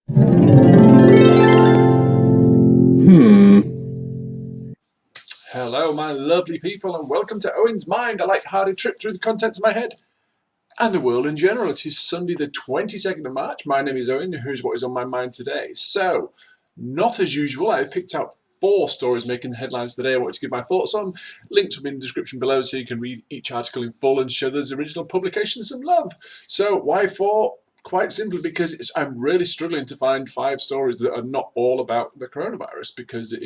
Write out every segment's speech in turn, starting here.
Hello, my lovely people, and welcome to Owen's Mind, a light-hearted trip through the contents of my head and the world in general. It is Sunday, the 22nd of March. My name is Owen, and here's what is on my mind today. So, not as usual, I've picked out 4 stories making the headlines today I want to give my thoughts on. Links will be in the description below so you can read each article in full and show those original publications some love. So, why 4? Quite simply because I'm really struggling to find 5 stories that are not all about the coronavirus, because it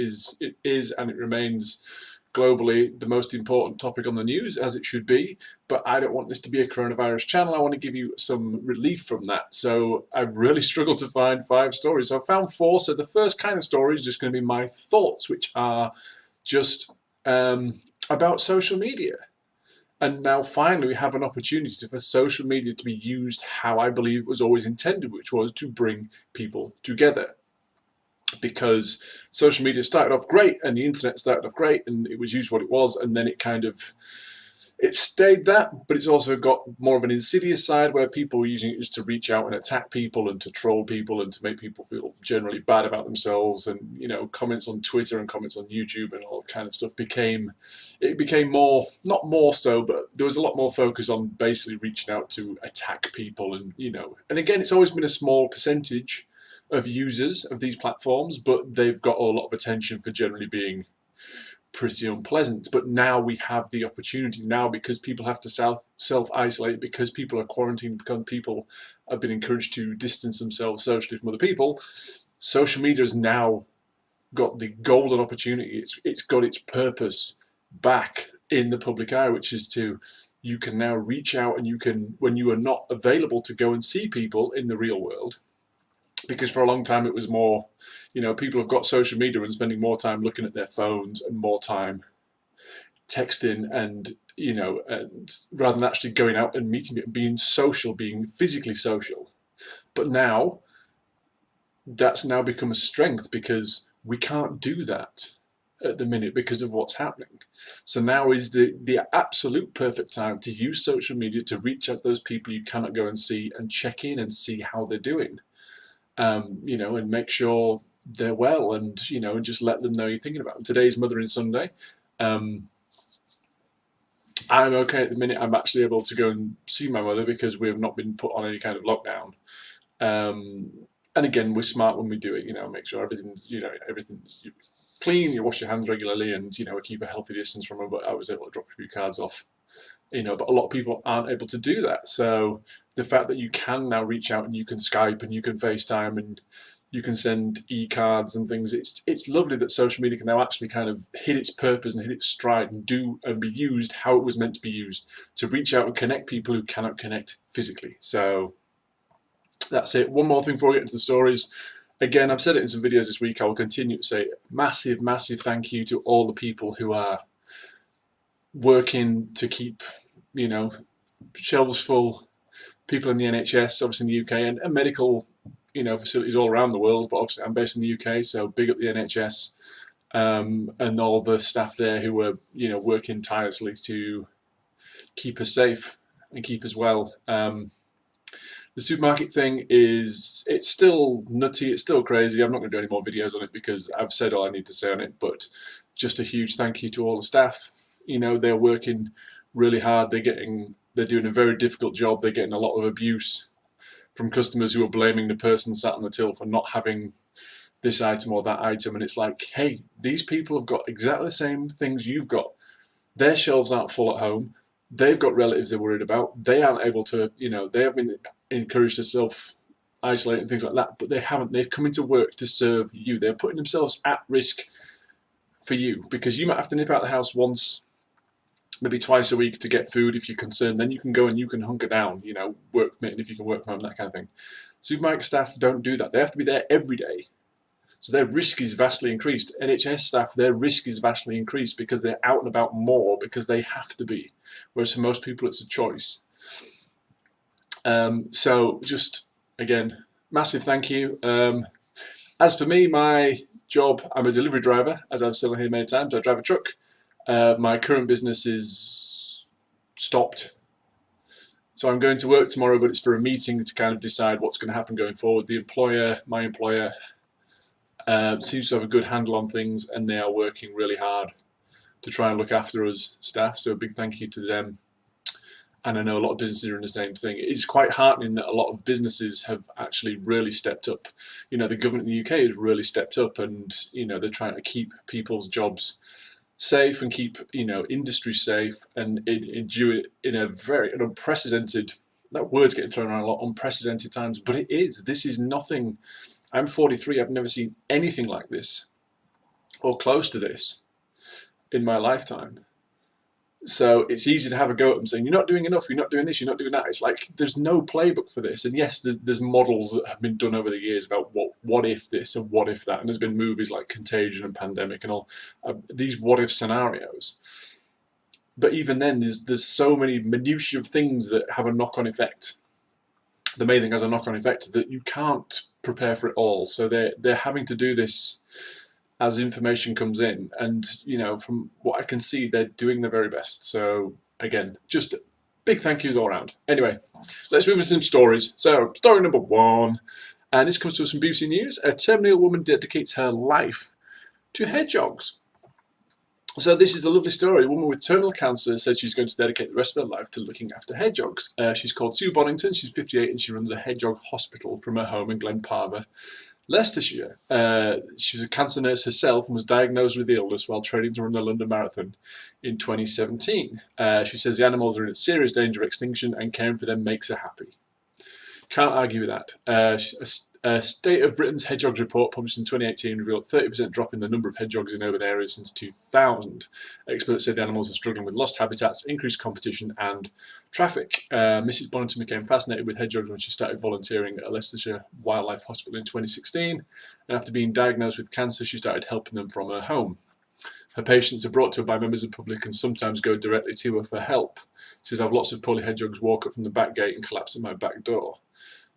is and it remains globally the most important topic on the news, as it should be. But I don't want this to be a coronavirus channel. I want to give you some relief from that. So I've really struggled to find 5 stories. So I found 4. So the first kind of story is just going to be my thoughts, which are just about social media. And now finally we have an opportunity for social media to be used how I believe it was always intended, which was to bring people together. Because social media started off great and the internet started off great and it was used for what it was, and then it stayed that, but it's also got more of an insidious side where people were using it just to reach out and attack people and to troll people and to make people feel generally bad about themselves. And comments on Twitter and comments on YouTube and all kind of stuff became more, not more so, but there was a lot more focus on basically reaching out to attack people. And and again, it's always been a small percentage of users of these platforms, but they've got a lot of attention for generally being pretty unpleasant. But now we have the opportunity, now because people have to self-isolate, because people are quarantined, because people have been encouraged to distance themselves socially from other people. Social media has now got the golden opportunity. It's got its purpose back in the public eye, which is you can now reach out, and you can, when you are not available to go and see people in the real world, because for a long time it was more, people have got social media and spending more time looking at their phones and more time texting and, and rather than actually going out and meeting it, being social, being physically social. But now that's now become a strength, because we can't do that at the minute because of what's happening. So now is the absolute perfect time to use social media to reach out to those people you cannot go and see and check in and see how they're doing. And make sure they're well, and and just let them know you're thinking about them. Today's Mothering Sunday. I'm okay at the minute. I'm actually able to go and see my mother because we have not been put on any kind of lockdown. And again, we're smart when we do it. Make sure everything's clean. You wash your hands regularly, and we keep a healthy distance from her. But I was able to drop a few cards off. But a lot of people aren't able to do that. So the fact that you can now reach out and you can Skype and you can FaceTime and you can send e-cards and things, it's lovely that social media can now actually kind of hit its purpose and hit its stride and be used how it was meant to be used, to reach out and connect people who cannot connect physically. So that's it. One more thing before we get into the stories. Again, I've said it in some videos this week. I will continue to say massive, massive thank you to all the people who are working to keep shelves full, people in the NHS, obviously in the UK, and medical, facilities all around the world. But obviously I'm based in the UK, so big up the NHS, and all the staff there who are, working tirelessly to keep us safe and keep us well. The supermarket thing it's still nutty, it's still crazy. I'm not going to do any more videos on it because I've said all I need to say on it, but just a huge thank you to all the staff. They're working really hard. They're doing a very difficult job. They're getting a lot of abuse from customers who are blaming the person sat on the till for not having this item or that item. And it's like, hey, these people have got exactly the same things you've got. Their shelves aren't full at home. They've got relatives they're worried about. They aren't able to, they have been encouraged to self-isolate and things like that, but they haven't. They're coming to work to serve you. They're putting themselves at risk for you, because you might have to nip out the house once, maybe twice a week to get food if you're concerned. Then you can go and you can hunker down, work if you can work from home, that kind of thing. Supermarket staff don't do that. They have to be there every day. So their risk is vastly increased. NHS staff, their risk is vastly increased because they're out and about more because they have to be. Whereas for most people, it's a choice. So just, again, massive thank you. As for me, my job, I'm a delivery driver, as I've said here many times. I drive a truck. My current business is stopped. So I'm going to work tomorrow, but it's for a meeting to kind of decide what's going to happen going forward. My employer, seems to have a good handle on things, and they are working really hard to try and look after us staff. So a big thank you to them. And I know a lot of businesses are in the same thing. It's quite heartening that a lot of businesses have actually really stepped up. You know, the government in the UK has really stepped up, and you know, they're trying to keep people's jobs safe and keep, you know, industry safe, and do it in an unprecedented. That word's getting thrown around a lot. Unprecedented times, but it is. This is nothing. I'm 43. I've never seen anything like this, or close to this, in my lifetime. So it's easy to have a go at them saying, you're not doing enough, you're not doing this, you're not doing that. It's like, there's no playbook for this. And yes, there's models that have been done over the years about what if this and what if that. And there's been movies like Contagion and Pandemic and all these what if scenarios. But even then, there's so many minutiae of things that have a knock-on effect. The main thing has a knock-on effect that you can't prepare for it all. So they're having to do this as information comes in, and you know, from what I can see, they're doing their very best. So again, just big thank yous all around. Anyway, let's move into some stories. So story number 1, and this comes to us from BBC News. A terminally ill woman dedicates her life to hedgehogs. So this is a lovely story. A woman with terminal cancer said she's going to dedicate the rest of her life to looking after hedgehogs. She's called Sue Bonington. She's 58 and she runs a hedgehog hospital from her home in Glenparva, Leicestershire. She was a cancer nurse herself and was diagnosed with the illness while training to run the London Marathon in 2017. She says the animals are in serious danger of extinction and caring for them makes her happy. Can't argue with that. A State of Britain's Hedgehogs report published in 2018 revealed a 30% drop in the number of hedgehogs in urban areas since 2000. Experts said the animals are struggling with lost habitats, increased competition and traffic. Mrs. Bonington became fascinated with hedgehogs when she started volunteering at a Leicestershire Wildlife Hospital in 2016. And after being diagnosed with cancer, she started helping them from her home. Her patients are brought to her by members of the public and sometimes go directly to her for help. She says, I have lots of poorly hedgehogs walk up from the back gate and collapse at my back door.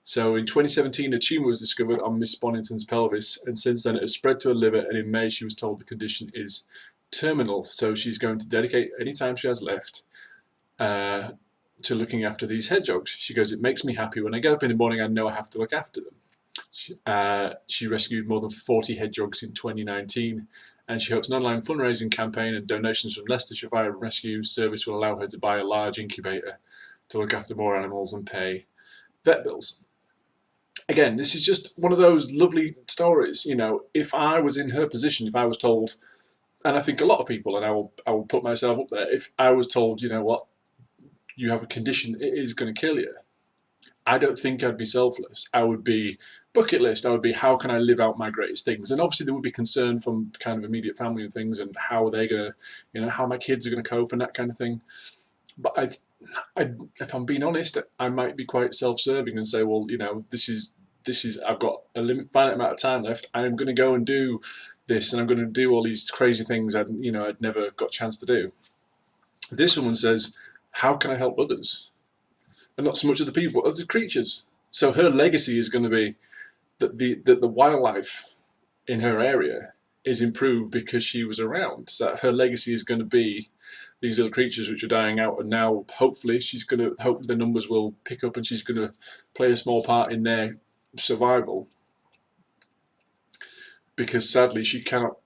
So in 2017, a tumour was discovered on Miss Bonington's pelvis, and since then it has spread to her liver, and in May she was told the condition is terminal. So she's going to dedicate any time she has left to looking after these hedgehogs. She goes, it makes me happy. When I get up in the morning, I know I have to look after them. She rescued more than 40 hedgehogs in 2019, and she hopes an online fundraising campaign and donations from Leicestershire Fire Rescue Service will allow her to buy a large incubator to look after more animals and pay vet bills. Again, this is just one of those lovely stories. You know, if I was in her position, if I was told, and I think a lot of people, and I will put myself up there, if I was told, you know what, you have a condition, it is going to kill you, I don't think I'd be selfless. I would be bucket list. I would be, how can I live out my greatest things? And obviously there would be concern from kind of immediate family and things, and how they're going to, you know, how my kids are going to cope and that kind of thing. But if I'm being honest, I might be quite self-serving and say, well, you know, this is I've got a finite amount of time left. I'm going to go and do this, and I'm going to do all these crazy things I'd never got a chance to do. This woman says, how can I help others? And not so much of the people, but other creatures. So her legacy is going to be that the wildlife in her area is improved because she was around. So her legacy is going to be these little creatures which are dying out, and now hopefully the numbers will pick up, and she's going to play a small part in their survival. Because sadly she cannot,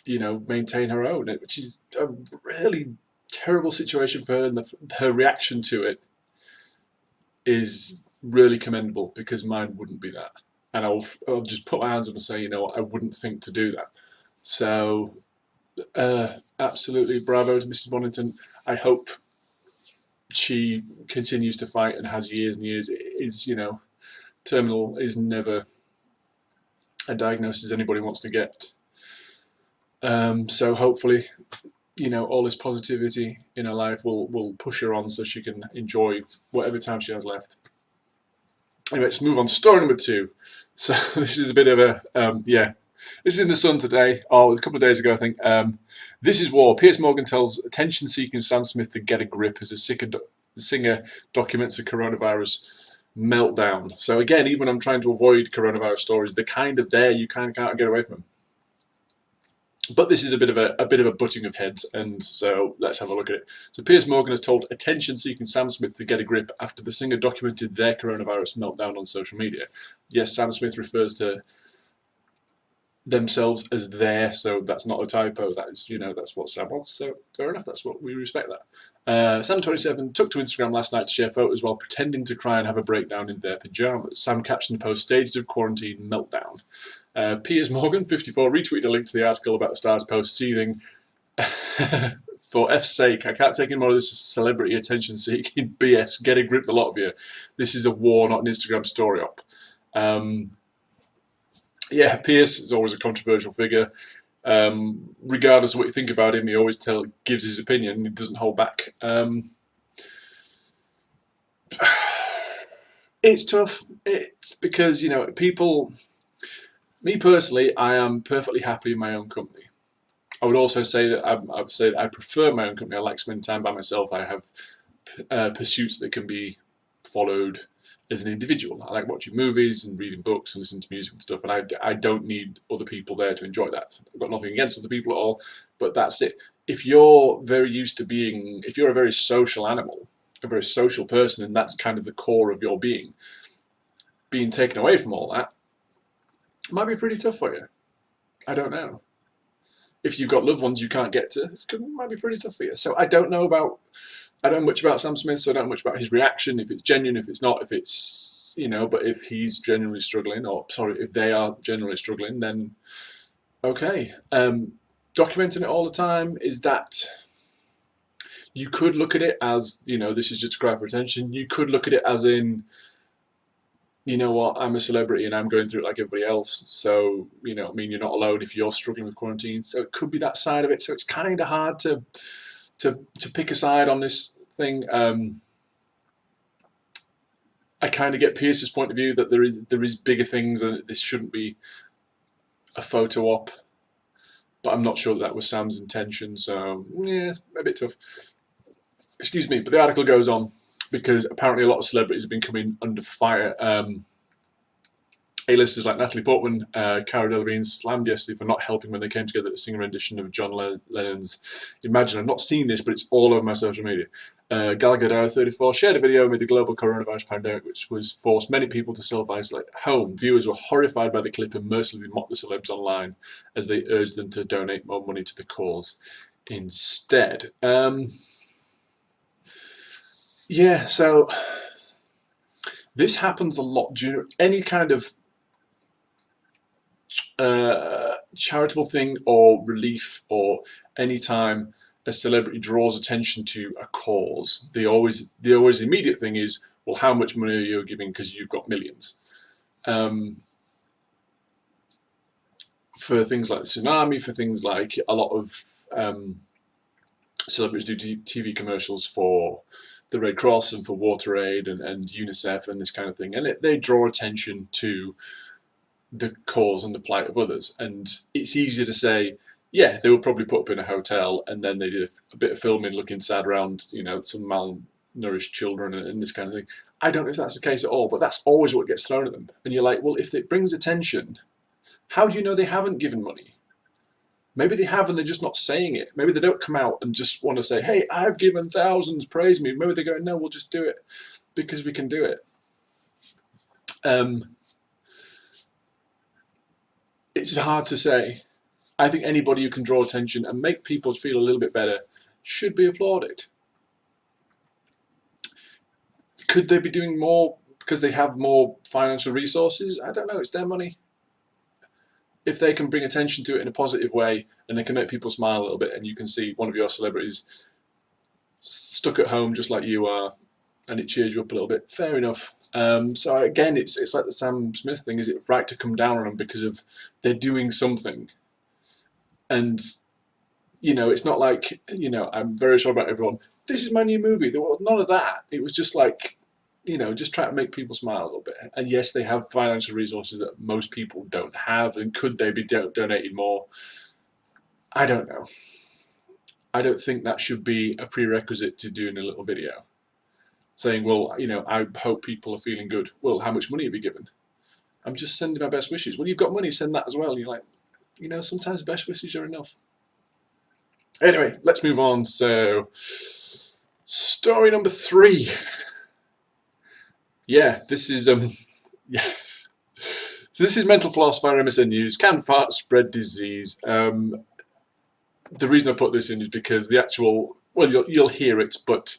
you know, maintain her own, which is a really terrible situation for her, and her reaction to it is really commendable, because mine wouldn't be that. And I'll just put my hands up and say, you know what, I wouldn't think to do that. So absolutely bravo to Mrs. Bonington. I hope she continues to fight and has years and years. It is, you know, terminal is never a diagnosis anybody wants to get. So hopefully, you know, all this positivity in her life will push her on so she can enjoy whatever time she has left. Anyway, let's move on to story number 2. So this is a bit of a, this is in the Sun today, or a couple of days ago, I think. This is war. Piers Morgan tells attention-seeking Sam Smith to get a grip as a singer documents a coronavirus meltdown. So again, even when I'm trying to avoid coronavirus stories, they're kind of there. You kind of can't get away from them. But this is a bit of a butting of heads, and so let's have a look at it. So Piers Morgan has told attention-seeking Sam Smith to get a grip after the singer documented their coronavirus meltdown on social media. Yes, Sam Smith refers to themselves as their, so that's not a typo. That is, that's what Sam wants. So fair enough. That's what we respect that. Sam27 took to Instagram last night to share photos while pretending to cry and have a breakdown in their pajamas. Sam captioned the post "Stages of Quarantine Meltdown." Piers Morgan, 54, retweeted a link to the article about the star's post, seething, "For F's sake, I can't take any more of this celebrity attention-seeking BS. Get a grip, the lot of you. This is a war, not an Instagram story op." Yeah, Piers is always a controversial figure. Regardless of what you think about him, he always gives his opinion. He doesn't hold back. It's tough. It's because, people... Me personally, I am perfectly happy in my own company. I would also say that I prefer my own company. I like spending time by myself. I have pursuits that can be followed as an individual. I like watching movies and reading books and listening to music and stuff, and I don't need other people there to enjoy that. I've got nothing against other people at all, but that's it. If you're very used to being, if you're a very social animal, a very social person, and that's kind of the core of your being taken away from all that, it might be pretty tough for you. I don't know. If you've got loved ones you can't get to, it might be pretty tough for you. So I don't know much about Sam Smith, so I don't know much about his reaction, if it's genuine, if it's not, if it's, but if he's genuinely struggling, or sorry, if they are genuinely struggling, then okay. Documenting it all the time, is that, you could look at it as, this is just a cry for attention. You could look at it as in, you know what, I'm a celebrity and I'm going through it like everybody else. So, you're not alone if you're struggling with quarantine. So it could be that side of it. So it's kind of hard to pick a side on this thing. I kind of get Pierce's point of view that there is bigger things and this shouldn't be a photo op. But I'm not sure that was Sam's intention. So, yeah, it's a bit tough. Excuse me, but the article goes on, because apparently a lot of celebrities have been coming under fire. A-listers like Natalie Portman, Cara Delevingne slammed yesterday for not helping when they came together to sing a rendition of John Lennon's Imagine. I've not seen this, but it's all over my social media. Gal Gadot, 34, shared a video amid the global coronavirus pandemic, which was forced many people to self-isolate at home. Viewers were horrified by the clip and mercilessly mocked the celebs online as they urged them to donate more money to the cause instead. Yeah, so this happens a lot during any kind of charitable thing or relief, or any time a celebrity draws attention to a cause. The always immediate thing is, well, how much money are you giving because you've got millions? For things like the tsunami, for things like a lot of celebrities do TV commercials for the Red Cross and for WaterAid and UNICEF and this kind of thing, and they draw attention to the cause and the plight of others. And it's easy to say, yeah, they were probably put up in a hotel and then they did a bit of filming looking sad around, some malnourished children and this kind of thing. I don't know if that's the case at all, but that's always what gets thrown at them. And you're like, well, if it brings attention, how do you know they haven't given money? Maybe they have and they're just not saying it. Maybe they don't come out and just want to say, hey, I've given thousands, praise me. Maybe they're going, no, we'll just do it because we can do it. It's hard to say. I think anybody who can draw attention and make people feel a little bit better should be applauded. Could they be doing more because they have more financial resources? I don't know. It's their money. If they can bring attention to it in a positive way and they can make people smile a little bit, and you can see one of your celebrities stuck at home just like you are, and it cheers you up a little bit, fair enough. So again, it's like the Sam Smith thing. Is it right to come down on them because of they're doing something? And, it's not like, I'm very sure about everyone, this is my new movie. There was none of that. It was just like, just try to make people smile a little bit. And yes, they have financial resources that most people don't have. And could they be donating more? I don't know. I don't think that should be a prerequisite to doing a little video. Saying, well, I hope people are feeling good. Well, how much money have you given? I'm just sending my best wishes. Well, you've got money, send that as well. And you're like, you know, sometimes best wishes are enough. Anyway, let's move on. So, story number 3. Yeah, this is yeah. So this is mental floss via MSN News. Can farts spread disease? The reason I put this in is because the actual, well, you'll hear it, but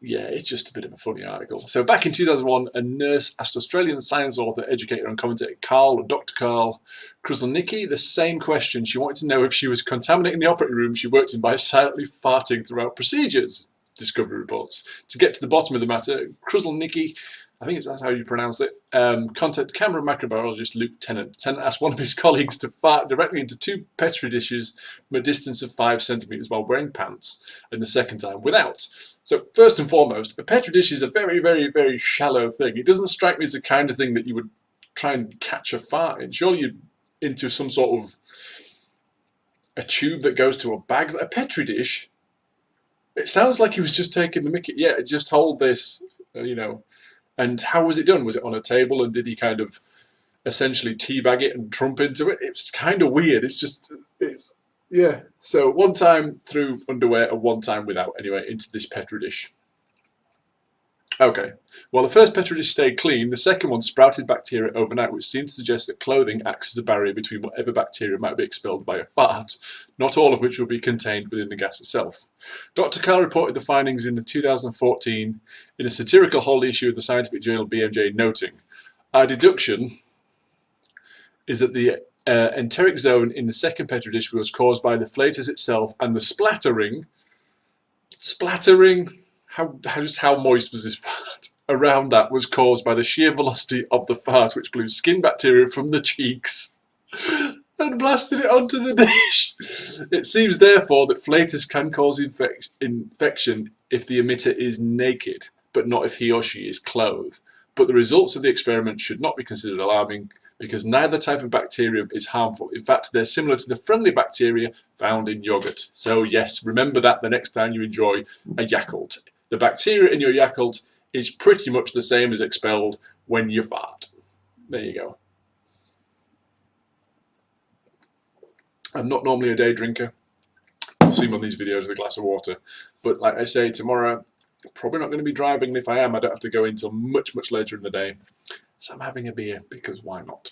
yeah, it's just a bit of a funny article. So back in 2001, a nurse asked Australian science author, educator and commentator Dr. Carl Kruszelnicki the same question. She wanted to know if she was contaminating the operating room she worked in by silently farting throughout procedures, Discovery reports. To get to the bottom of the matter, Kruszelnicki, I think that's how you pronounce it, contacted Canberra microbiologist Luke Tennant. Tennant asked one of his colleagues to fart directly into 2 Petri dishes from a distance of 5 centimetres while wearing pants, and the second time without. So first and foremost, a Petri dish is a very, very, very shallow thing. It doesn't strike me as the kind of thing that you would try and catch a fart in. Surely you'd into some sort of a tube that goes to a bag. A Petri dish? It sounds like he was just taking the mickey. Yeah, just hold this, you know. And how was it done? Was it on a table, and did he kind of essentially teabag it and trump into it? It's kind of weird. Yeah. So one time through underwear and one time without, anyway, into this Petri dish. Okay. While the first Petri dish stayed clean, the second one sprouted bacteria overnight, which seems to suggest that clothing acts as a barrier between whatever bacteria might be expelled by a fart, not all of which will be contained within the gas itself. Dr. Carr reported the findings in the 2014 in a satirical holiday issue of the scientific journal BMJ, noting, "Our deduction is that the enteric zone in the second Petri dish was caused by the flatus itself, and the splattering, how moist was this fart? Around that was caused by the sheer velocity of the fart, which blew skin bacteria from the cheeks and blasted it onto the dish. It seems therefore that flatus can cause infection if the emitter is naked, but not if he or she is clothed. But the results of the experiment should not be considered alarming, because neither type of bacterium is harmful. In fact, they're similar to the friendly bacteria found in yogurt." So yes, remember that the next time you enjoy a Yakult. The bacteria in your Yakult is pretty much the same as expelled when you fart. There you go. I'm not normally a day drinker. You'll see me on these videos with a glass of water. But like I say, tomorrow, probably not going to be driving, and if I am, I don't have to go in until much, much later in the day. So I'm having a beer, because why not?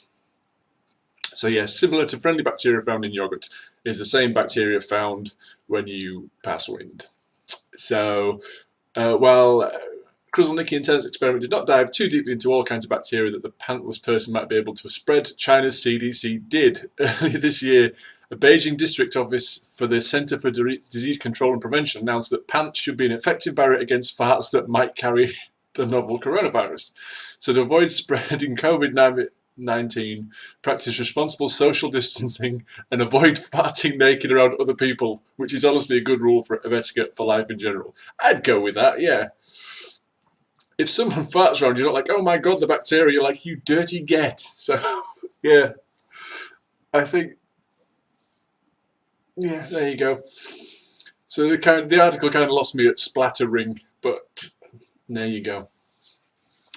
So yes, similar to friendly bacteria found in yogurt, is the same bacteria found when you pass wind. So while Kruszelnicki and Tennant's experiment did not dive too deeply into all kinds of bacteria that the pantless person might be able to spread, China's CDC did. Earlier this year, a Beijing district office for the Center for Disease Control and Prevention announced that pants should be an effective barrier against farts that might carry the novel coronavirus. So to avoid spreading COVID-19, practice responsible social distancing and avoid farting naked around other people, which is honestly a good rule of etiquette for life in general. I'd go with that, yeah. If someone farts around, you're not like, oh my god, the bacteria, you're like, you dirty get. So, yeah, I think, yeah, there you go. So the article kind of lost me at splattering, but there you go.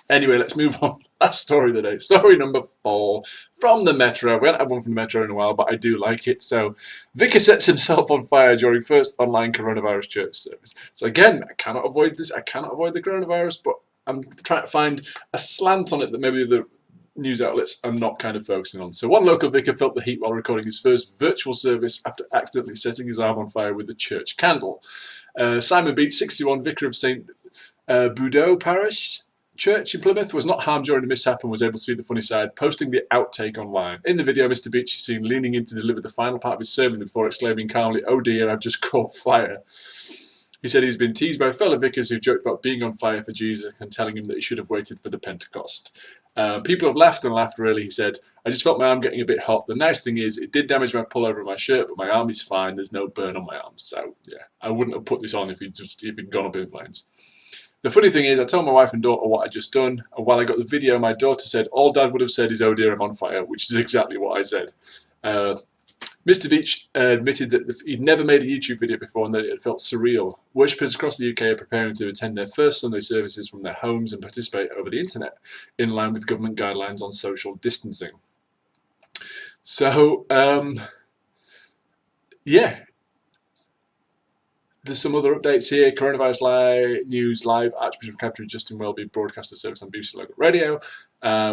Anyway, let's move on. Last story of the day. Story number 4 from the Metro. We haven't had one from the Metro in a while, but I do like it. So, Vicar sets himself on fire during first online coronavirus church service. So again, I cannot avoid this. I cannot avoid the coronavirus, but I'm trying to find a slant on it that maybe the news outlets are not kind of focusing on. So one local vicar felt the heat while recording his first virtual service after accidentally setting his arm on fire with a church candle. Simon Beach, 61, vicar of St. Boudreaux Parish Church in Plymouth, was not harmed during the mishap and was able to see the funny side, posting the outtake online. In the video, Mr. Beach is seen leaning in to deliver the final part of his sermon before exclaiming calmly, "Oh dear, I've just caught fire." He said he's been teased by fellow vicars who joked about being on fire for Jesus and telling him that he should have waited for the Pentecost. People have laughed and laughed, really, he said. "I just felt my arm getting a bit hot. The nice thing is, it did damage my pullover and my shirt, but my arm is fine. There's no burn on my arm." So, yeah, I wouldn't have put this on if he'd gone up in flames. The funny thing is, I told my wife and daughter what I'd just done, and while I got the video, my daughter said, "All Dad would have said is, 'Oh dear, I'm on fire,'" which is exactly what I said. Mr. Beach admitted that he'd never made a YouTube video before and that it felt surreal. Worshippers across the UK are preparing to attend their first Sunday services from their homes and participate over the internet, in line with government guidelines on social distancing. So, yeah. There's some other updates here. Coronavirus news live. Archbishop of Canterbury Justin Welby broadcasted service on BBC Local Radio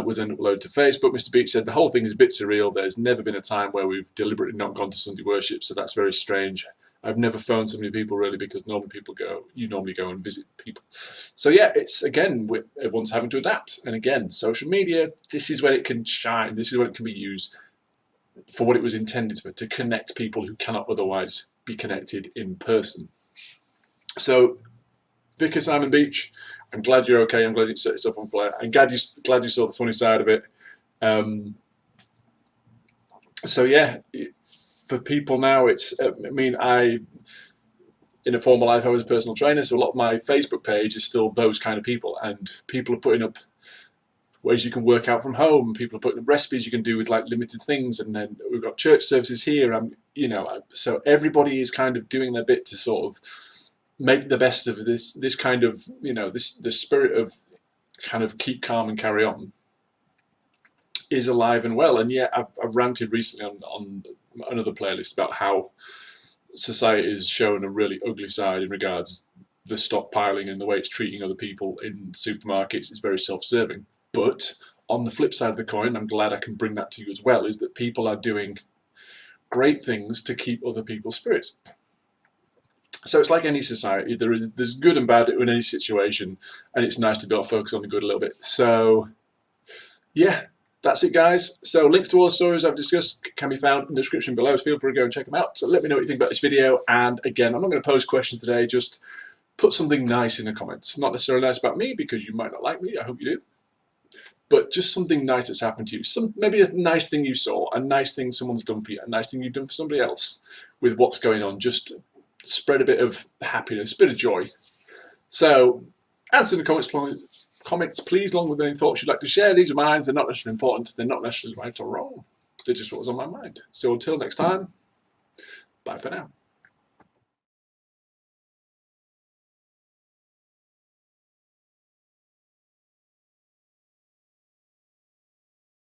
with an upload to Facebook. Mr. Beach said the whole thing is a bit surreal. There's never been a time where we've deliberately not gone to Sunday worship, so that's very strange. I've never phoned so many people really because normally you normally go and visit people. So yeah, it's again, everyone's having to adapt. And again, social media, this is when it can shine. This is when it can be used for what it was intended for, to connect people who cannot otherwise be connected in person. So, Vicar Simon Beach, I'm glad you're okay. I'm glad you set yourself on fire. I'm glad you saw the funny side of it. So yeah, for people now, it's. I mean, in a former life, I was a personal trainer, so a lot of my Facebook page is still those kind of people, and people are putting up ways you can work out from home. People are putting up recipes you can do with like limited things, and then we've got church services here. So everybody is kind of doing their bit to sort of make the best of this kind of, this spirit of kind of keep calm and carry on is alive and well. And yeah, I've ranted recently on another playlist about how society has shown a really ugly side in regards the stockpiling and the way it's treating other people in supermarkets. It's very self-serving. But on the flip side of the coin, I'm glad I can bring that to you as well, is that people are doing great things to keep other people's spirits. So it's like any society, there's good and bad in any situation, and it's nice to be able to focus on the good a little bit. So yeah, that's it, guys. So links to all the stories I've discussed can be found in the description below, so feel free to go and check them out. So let me know what you think about this video, and again, I'm not going to pose questions today, just put something nice in the comments. Not necessarily nice about me, because you might not like me, I hope you do. But just something nice that's happened to you. Maybe a nice thing you saw, a nice thing someone's done for you, a nice thing you've done for somebody else with what's going on. Just spread a bit of happiness, a bit of joy. So answer in the comments, please, along with any thoughts you'd like to share. These are mine. They're not necessarily important. They're not necessarily right or wrong. They're just what was on my mind. So until next time, bye for now.